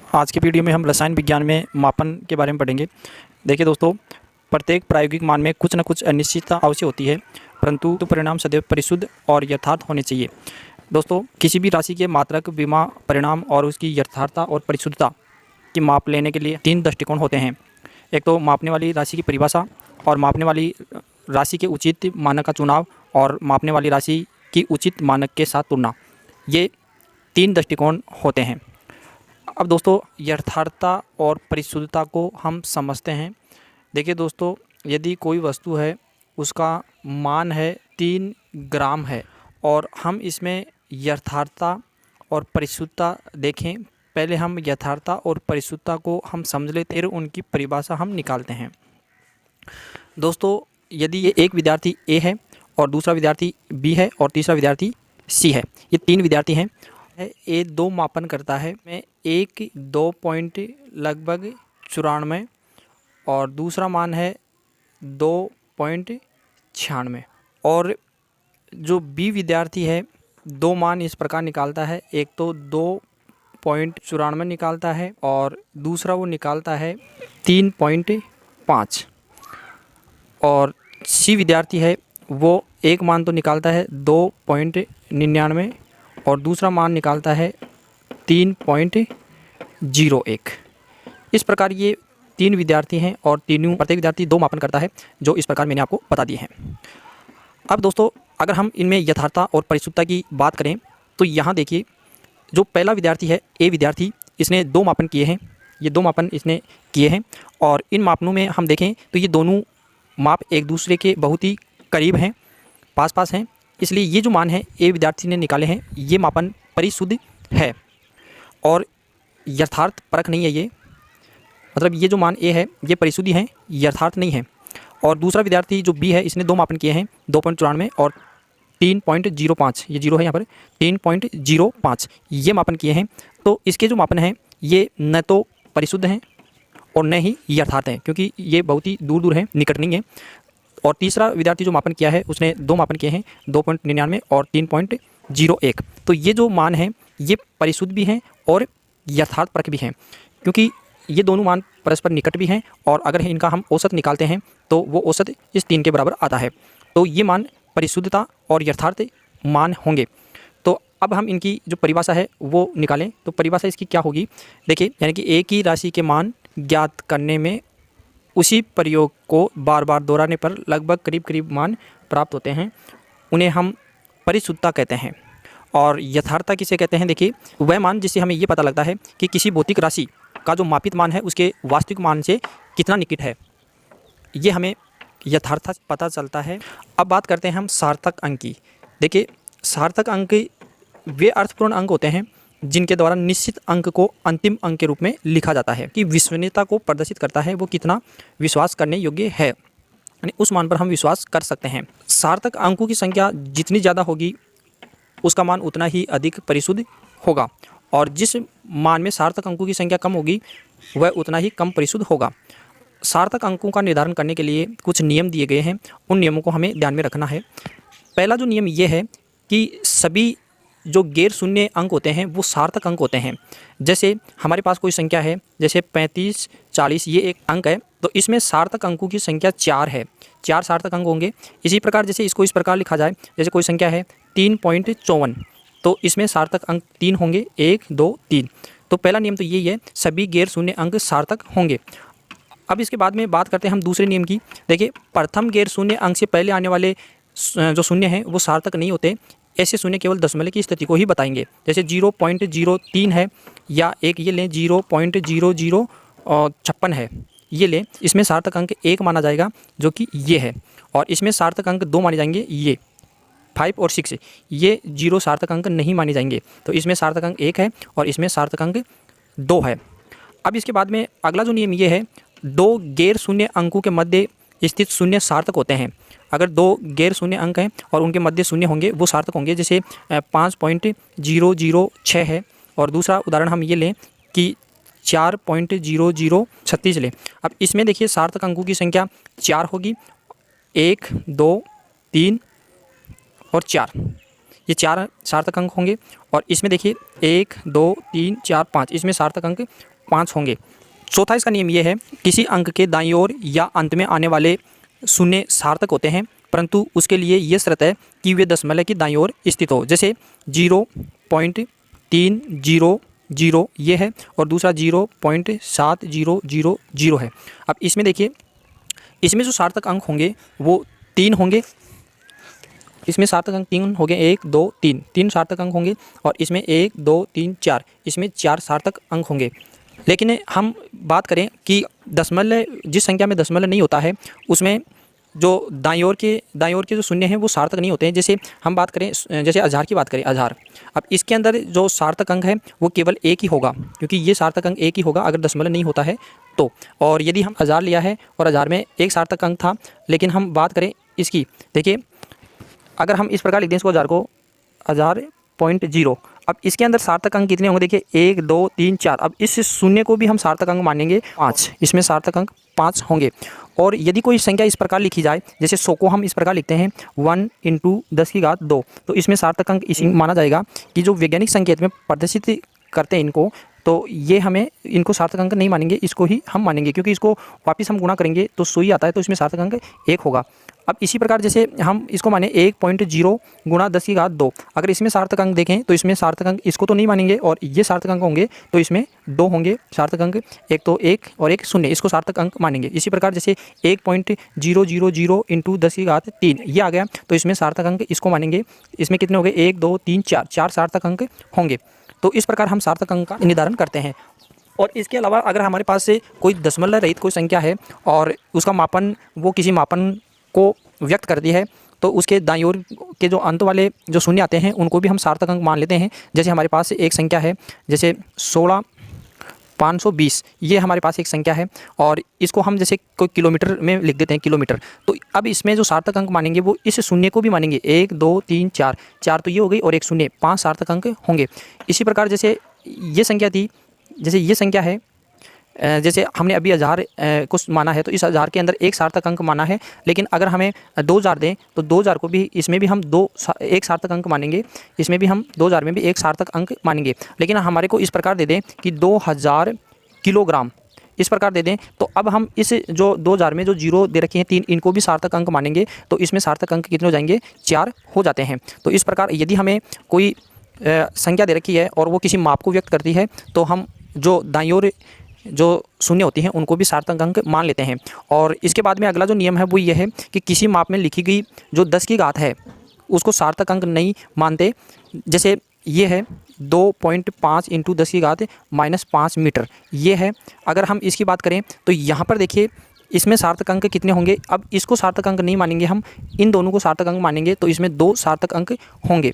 आज की वीडियो में हम रसायन विज्ञान में मापन के बारे में पढ़ेंगे। देखिए दोस्तों, प्रत्येक प्रायोगिक मान में कुछ न कुछ अनिश्चितता अवश्य होती है, परंतु परिणाम सदैव परिशुद्ध और यथार्थ होने चाहिए। दोस्तों, किसी भी राशि के मात्रक, विमा, परिणाम और उसकी यथार्थता और परिशुद्धता की माप लेने के लिए 3 दृष्टिकोण होते हैं। एक तो मापने वाली राशि की परिभाषा, और मापने वाली राशि के उचित मानक का चुनाव, और मापने वाली राशि की उचित मानक के साथ तुलना। ये 3 दृष्टिकोण होते हैं। अब दोस्तों, यथार्थता और परिशुद्धता को हम समझते हैं। देखिए दोस्तों, यदि कोई वस्तु है, उसका मान है 3 ग्राम है, और हम इसमें यथार्थता और परिशुद्धता देखें। पहले हम यथार्थता और परिशुद्धता को हम समझ लेते हैं, उनकी परिभाषा हम निकालते हैं। दोस्तों, यदि ये एक विद्यार्थी ए है और दूसरा विद्यार्थी बी है और तीसरा विद्यार्थी सी है, ये 3 विद्यार्थी हैं। ए 2 मापन करता है में 1-2 पॉइंट लगभग 94, और दूसरा मान है 2.96। और जो बी विद्यार्थी है 2 मान इस प्रकार निकालता है, एक तो 2.94 निकालता है और दूसरा वो निकालता है 3.5। और सी विद्यार्थी है, वो एक मान तो निकालता है 2.99 और दूसरा मान निकालता है 3.01। इस प्रकार ये 3 विद्यार्थी हैं, और तीनों प्रत्येक विद्यार्थी 2 मापन करता है, जो इस प्रकार मैंने आपको बता दिए हैं। अब दोस्तों, अगर हम इनमें यथार्थता और परिशुद्धता की बात करें तो यहाँ देखिए, जो पहला विद्यार्थी है ए विद्यार्थी, इसने 2 मापन किए हैं। ये 2 मापन इसने किए हैं, और इन मापनों में हम देखें तो ये दोनों माप एक दूसरे के बहुत ही करीब हैं, पास पास हैं। इसलिए ये जो मान है ए विद्यार्थी ने निकाले हैं, ये मापन परिशुद्ध है और यथार्थ परक नहीं है। ये मतलब ये जो मान ए है ये परिशुद्धि है, यथार्थ नहीं है। और दूसरा विद्यार्थी जो बी है, इसने 2 मापन किए हैं, 2.94 और 3.05, ये 0 है यहाँ पर, 3.05 ये मापन किए हैं। तो इसके जो मापन हैं ये न तो परिशुद्ध हैं और न ही यथार्थ हैं, क्योंकि ये बहुत ही दूर दूर हैं, निकट नहीं है। और तीसरा विद्यार्थी जो मापन किया है, उसने 2 मापन किए हैं, 2.99 और 3.01। तो ये जो मान हैं ये परिशुद्ध भी हैं और यथार्थ परक भी हैं, क्योंकि ये दोनों मान परस्पर निकट भी हैं, और अगर इनका हम औसत निकालते हैं तो वो औसत इस 3 के बराबर आता है। तो ये मान परिशुद्धता और यथार्थ मान होंगे। तो अब हम इनकी जो परिभाषा है वो निकालें। तो परिभाषा इसकी क्या होगी, देखिए, यानी कि एक ही राशि के मान ज्ञात करने में उसी प्रयोग को बार बार दोहराने पर लगभग करीब करीब मान प्राप्त होते हैं, उन्हें हम परिशुद्धता कहते हैं। और यथार्थता किसे कहते हैं, देखिए, वह मान जिससे हमें ये पता लगता है कि किसी भौतिक राशि का जो मापित मान है उसके वास्तविक मान से कितना निकट है, ये हमें यथार्थता पता चलता है। अब बात करते हैं हम सार्थक अंक की। देखिए, सार्थक अंक वे अर्थपूर्ण अंक होते हैं जिनके द्वारा निश्चित अंक को अंतिम अंक के रूप में लिखा जाता है, कि विश्वसनीयता को प्रदर्शित करता है, वो कितना विश्वास करने योग्य है, यानी उस मान पर हम विश्वास कर सकते हैं। सार्थक अंकों की संख्या जितनी ज़्यादा होगी उसका मान उतना ही अधिक परिशुद्ध होगा, और जिस मान में सार्थक अंकों की संख्या कम होगी वह उतना ही कम परिशुद्ध होगा। सार्थक अंकों का निर्धारण करने के लिए कुछ नियम दिए गए हैं, उन नियमों को हमें ध्यान में रखना है। पहला जो नियम ये है कि सभी जो गैर शून्य अंक होते हैं वो सार्थक अंक होते हैं। जैसे हमारे पास कोई संख्या है, जैसे 35, 40, ये एक अंक है, तो इसमें सार्थक अंकों की संख्या 4 है, 4 सार्थक अंक होंगे। इसी प्रकार जैसे इसको इस प्रकार लिखा जाए, जैसे कोई संख्या है 3.54, तो इसमें सार्थक अंक 3 होंगे, 1, 2, 3। तो पहला नियम तो यही है, सभी गैर शून्य अंक सार्थक होंगे। अब इसके बाद में बात करते हैं हम दूसरे नियम की। देखिए, प्रथम गैर शून्य अंक से पहले आने वाले जो शून्य हैं वो सार्थक नहीं होते। ऐसे शून्य केवल दशमलव की स्थिति को ही बताएंगे। जैसे 0.03 है, या एक ये लें 0.0056 है, ये लें, इसमें सार्थक अंक 1 माना जाएगा, जो कि ये है। और इसमें सार्थक अंक 2 माने जाएंगे, ये 5 और 6, ये 0 सार्थक अंक नहीं माने जाएंगे। तो इसमें सार्थक अंक 1 है और इसमें सार्थक अंक 2 है। अब इसके बाद में अगला जो नियम ये है, 2 गैर शून्य अंकों के मध्य स्थित शून्य सार्थक होते हैं। अगर 2 गैर शून्य अंक हैं और उनके मध्य शून्य होंगे वो सार्थक होंगे। जैसे 5.006 है, और दूसरा उदाहरण हम ये लें कि 4.0036 लें। अब इसमें देखिए सार्थक अंकों की संख्या 4 होगी, 1, 2, 3 और 4, ये 4 सार्थक अंक होंगे। और इसमें देखिए 1 2 3 4 5, इसमें सार्थक अंक 5 होंगे। चौथा इसका नियम ये है, किसी अंक के दाईं ओर या अंत में आने वाले शून्य सार्थक होते हैं, परंतु उसके लिए ये शर्त है कि वे दशमलव की दाईं ओर स्थित हो। जैसे 0.3000 ये है और दूसरा 0.7000 है। अब इसमें देखिए, इसमें जो सार्थक अंक होंगे वो 3 होंगे। इसमें सार्थक अंक 3 हो गए, 1 2 3, 3 सार्थक अंक होंगे। और इसमें 1 2 3 4, इसमें 4 सार्थक अंक होंगे। लेकिन हम बात करें कि दशमलव, जिस संख्या में दशमलव नहीं होता है उसमें जो दाईं ओर के जो शून्य हैं वो सार्थक नहीं होते हैं। जैसे हम बात करें, जैसे 1000 की बात करें, 1000, अब इसके अंदर जो सार्थक अंक है वो केवल 1 ही होगा, क्योंकि ये सार्थक अंक 1 ही होगा अगर दशमलव नहीं होता है तो। और यदि हम 1000 लिया है और 1000 में एक सार्थक अंक था, लेकिन हम बात करें इसकी, देखिए अगर हम इस प्रकार लिख दें इसको, 1000 को 1000.0, अब इसके अंदर सार्थक अंक कितने होंगे, देखिए 1 2 3 4। अब इस शून्य को भी हम सार्थक अंक मानेंगे 5, इसमें सार्थक अंक 5 होंगे। और यदि कोई संख्या इस प्रकार लिखी जाए, जैसे 100 को हम इस प्रकार लिखते हैं 1 × 10⁻², तो इसमें सार्थक अंक इसी माना जाएगा कि जो वैज्ञानिक संकेत में प्रदर्शित करते हैं इनको, तो ये हमें इनको सार्थक अंक नहीं मानेंगे, इसको ही हम मानेंगे, क्योंकि इसको वापस हम गुणा करेंगे तो 100 ही आता है, तो इसमें सार्थक अंक 1 होगा। अब इसी प्रकार जैसे हम इसको माने 1.0 × 10⁻², अगर इसमें सार्थक अंक देखें तो इसमें सार्थक अंक इसको तो नहीं मानेंगे, और ये सार्थक अंक होंगे तो इसमें 2 होंगे सार्थक अंक, एक तो 1 और एक 0, इसको सार्थक अंक मानेंगे। इसी प्रकार जैसे 1.000 × 10⁻³ ये आ गया, तो इसमें सार्थक अंक इसको मानेंगे। इसमें कितने हो गए, 1 2 3 4, 4 सार्थक अंक होंगे। तो इस प्रकार हम सार्थक अंक का निर्धारण करते हैं। और इसके अलावा अगर हमारे पास से कोई दशमलव रहित कोई संख्या है और उसका मापन वो किसी मापन को व्यक्त करती है, तो उसके दाईं ओर के जो अंत वाले जो शून्य आते हैं उनको भी हम सार्थक अंक मान लेते हैं। जैसे हमारे पास एक संख्या है, जैसे 16,520, ये हमारे पास एक संख्या है और इसको हम जैसे कोई किलोमीटर में लिख देते हैं, किलोमीटर। तो अब इसमें जो सार्थक अंक मानेंगे वो इस शून्य को भी मानेंगे, 1 2 3 4, 4 तो ये हो गई और एक शून्य, 5 सार्थक अंक होंगे। इसी प्रकार जैसे ये संख्या थी, जैसे ये संख्या है, जैसे हमने अभी 1000 को माना है, तो इस 1000 के अंदर एक सार्थक अंक माना है। लेकिन अगर हमें 2000 दें तो 2000 को भी, इसमें भी हम एक सार्थक अंक मानेंगे, इसमें भी हम 2000 में भी एक सार्थक अंक मानेंगे। लेकिन हमारे को इस प्रकार दे दें कि 2000 किलोग्राम, इस प्रकार दे दें, तो अब हम इस जो 2000 में जो 0 दे रखे हैं 3, इनको भी सार्थक अंक मानेंगे, तो इसमें सार्थक अंक कितने हो जाएंगे, 4 हो जाते हैं। तो इस प्रकार यदि हमें कोई संख्या दे रखी है और वो किसी माप को व्यक्त करती है, तो हम जो दाईं ओर जो शून्य होती हैं उनको भी सार्थक अंक मान लेते हैं। और इसके बाद में अगला जो नियम है वो ये है कि किसी माप में लिखी गई जो 10 की घात है उसको सार्थक अंक नहीं मानते। जैसे ये है 2.5 × 10⁻⁻5 मीटर, ये है। अगर हम इसकी बात करें तो यहाँ पर देखिए इसमें सार्थक अंक कितने होंगे, अब इसको सार्थक अंक नहीं मानेंगे हम, इन दोनों को सार्थक अंक मानेंगे, तो इसमें 2 सार्थक अंक होंगे।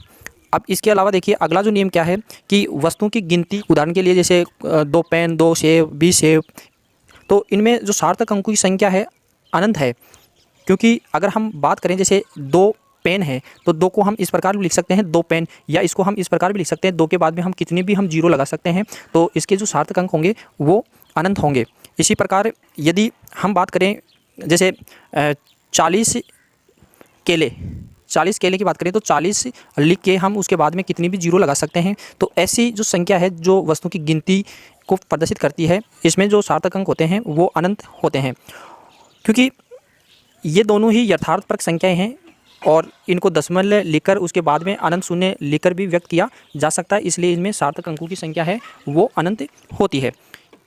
अब इसके अलावा देखिए अगला जो नियम क्या है कि वस्तुओं की गिनती, उदाहरण के लिए जैसे 2 पेन, 2 सेब, 20 सेब, तो इनमें जो सार्थक अंकों की संख्या है अनंत है। क्योंकि अगर हम बात करें जैसे 2 पेन है तो 2 को हम इस प्रकार भी लिख सकते हैं 2 पेन, या इसको हम इस प्रकार भी लिख सकते हैं, 2 के बाद में हम कितने भी हम 0 लगा सकते हैं, तो इसके जो सार्थक अंक होंगे वो अनंत होंगे। इसी प्रकार यदि हम बात करें जैसे 40 केले की बात करें तो 40 लिख के हम उसके बाद में कितनी भी 0 लगा सकते हैं। तो ऐसी जो संख्या है जो वस्तु की गिनती को प्रदर्शित करती है, इसमें जो सार्थक अंक होते हैं वो अनंत होते हैं। क्योंकि ये दोनों ही यथार्थपरक संख्याएं हैं और इनको दशमलव लिखकर उसके बाद में अनंत शून्य लिखकर भी व्यक्त किया जा सकता है, इसलिए इनमें सार्थक अंकों की संख्या है वो अनंत होती है।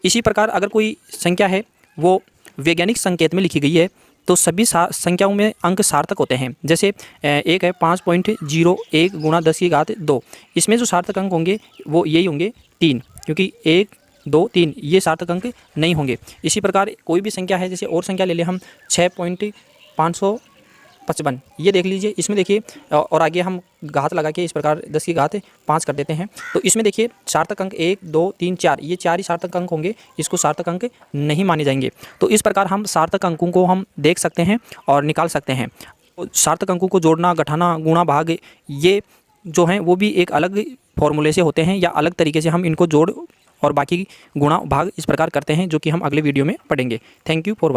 इसी प्रकार अगर कोई संख्या है वो वैज्ञानिक संकेत में लिखी गई है तो सभी संख्याओं में अंक सार्थक होते हैं। जैसे एक है 5.01 × 10⁻², इसमें जो सार्थक अंक होंगे वो यही होंगे 3, क्योंकि 1 2 3 ये सार्थक अंक नहीं होंगे। इसी प्रकार कोई भी संख्या है, जैसे और संख्या ले लें हम 6.555, ये देख लीजिए, इसमें देखिए, और आगे हम घात लगा के इस प्रकार 10⁻5 कर देते हैं, तो इसमें देखिए सार्थक अंक 1 2 3 4, ये 4 ही सार्थक अंक होंगे, इसको सार्थक अंक नहीं माने जाएंगे। तो इस प्रकार हम सार्थक अंकों को हम देख सकते हैं और निकाल सकते हैं। सार्थक अंकों को जोड़ना, घटाना, गुणा, भाग, ये जो हैं वो भी एक अलग फॉर्मूले से होते हैं, या अलग तरीके से हम इनको जोड़ और बाकी गुणा भाग इस प्रकार करते हैं, जो कि हम अगले वीडियो में पढ़ेंगे। Thank you for